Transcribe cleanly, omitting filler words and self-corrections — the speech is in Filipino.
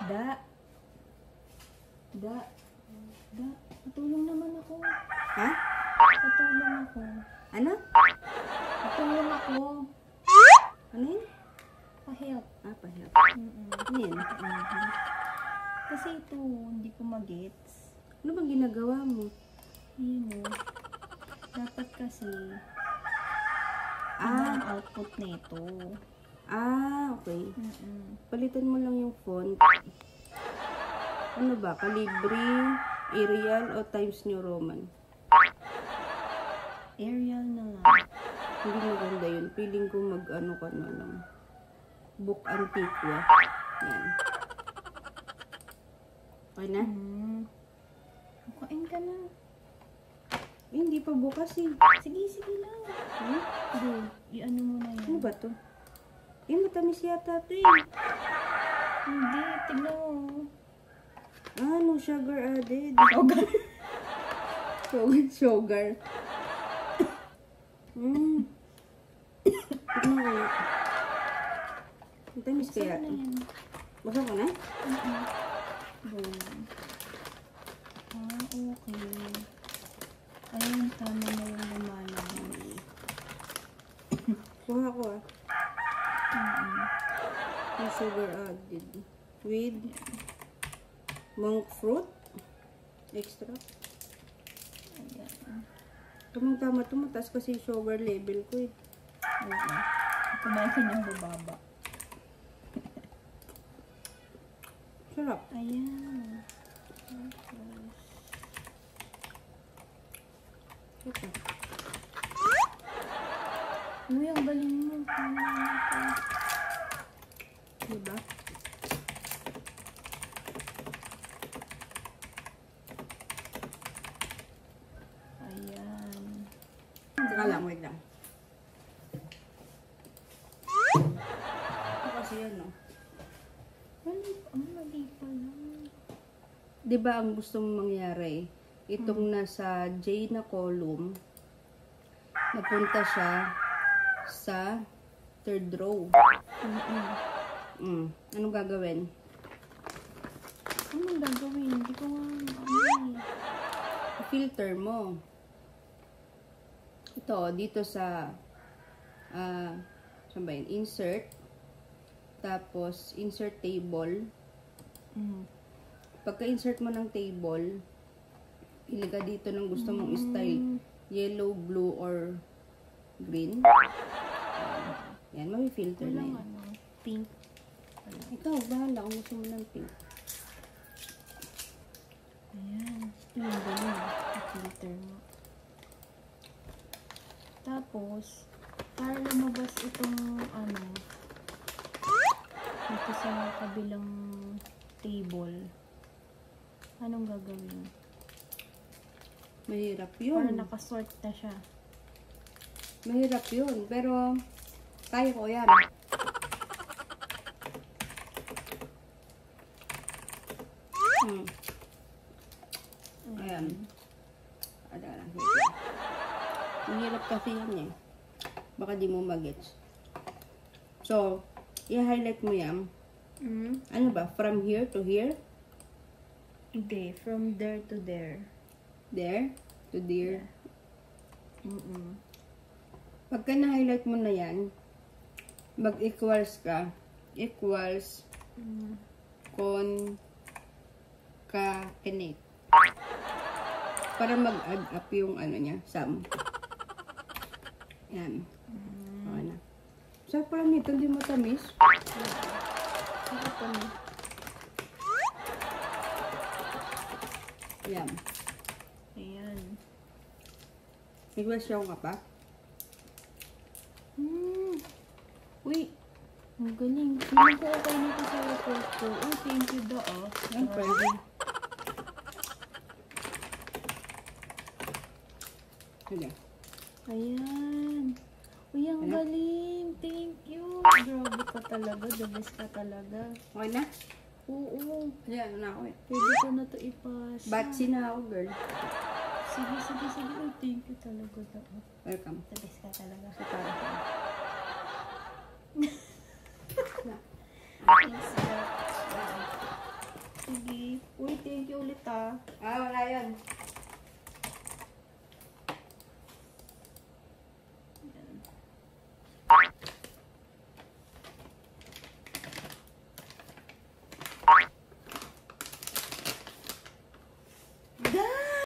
Da. Patulong naman ako. Ha? Patulong ako. Ano? Patulong ako. Ano yun? Pa-help. Pa-help. Mm-mm. Ano yun? Kasi ito, hindi ko mag-gets. Ano bang ginagawa mo? Yun o. Dapat kasi, iba ang output nito. Okay. Mm-mm. Palitan mo lang yung font. Ano ba? Calibri, Arial, o Times New Roman? Arial na lang. Hindi maganda yun. Feeling ko mag-ano ka na lang. Book Antiqua. Yan. Okay na? Kain ka na. Hindi pa bukas eh. Sige lang. Hmm? Go, i-ano mo na Ano yan. ba to? Matamis yata to eh. Hindi, tignan mo. No sugar added. Sugar. Sugar. Tignan ko nga. Matamis kaya Saan na to. yan? Basa ko na? Go. Okay. Ayun, tama na yung lumalabas. Kuha ko ah. No sugar added. With monk fruit. Extra. Ayan. Tamang-tama to. Mataas kasi yung sugar level ko eh. Oo. Kumain ka niyang bababa. Sarap. Ayan. Ito. Uy, ang galing mo. Diba? Ayan. Saka lang, wait lang. Ito kasi yan, no? Mali pala. Diba ang gusto mong mangyari? Itong nasa J na column, napunta siya sa third row. Anong gagawin? Anong gagawin? Hindi ko nga Filter mo. Ito, dito sa saan ba yun? Insert. Tapos, insert table. Pagka-insert mo ng table, pili ka dito ng gusto mong style. Yellow, blue, or green. Yan, may-filter na yan. Pink. Ikaw, bahala kung gusto mo ng pink. Ayan. Ito yung galing. I-filter mo. Tapos, para lumabas itong dito sa kabilang table, anong gagawin? Mahirap Para yun. nakasort na siya. Mahirap yun. Pero, kaya ko yan. Ayan. Ada lang. Mahirap kasi yan eh. Baka di mo magets. So, i-highlight mo yan. Ano ba? From here to here? Hindi. From there to there. There to there. Pagka na-highlight mo na yan, mag-equals ka. Equals concatenate. Para mag-add up yung ano niya, sum. Yan. Okay na. Sarap pala nito, hindi matamis. Sarap ano? Yan. Ayan. May question ka pa? Uy! Ang galing. Tingnan ko okay nito sa report ko. Oh, thank you da Yan, pwede. Sige. Ayan. Uy, ang Ano? galing. Thank you. Grabe ka talaga. The best ka talaga. Okay na? Oo. Yan, ano na ako eh. Pwede ko na to ipasa. Batsi na ako, girl. Sige. Uy, thank you talaga da. Welcome. The best ka talaga. Sa para sa Thanks, da. thank you ulit ah. Wala yun.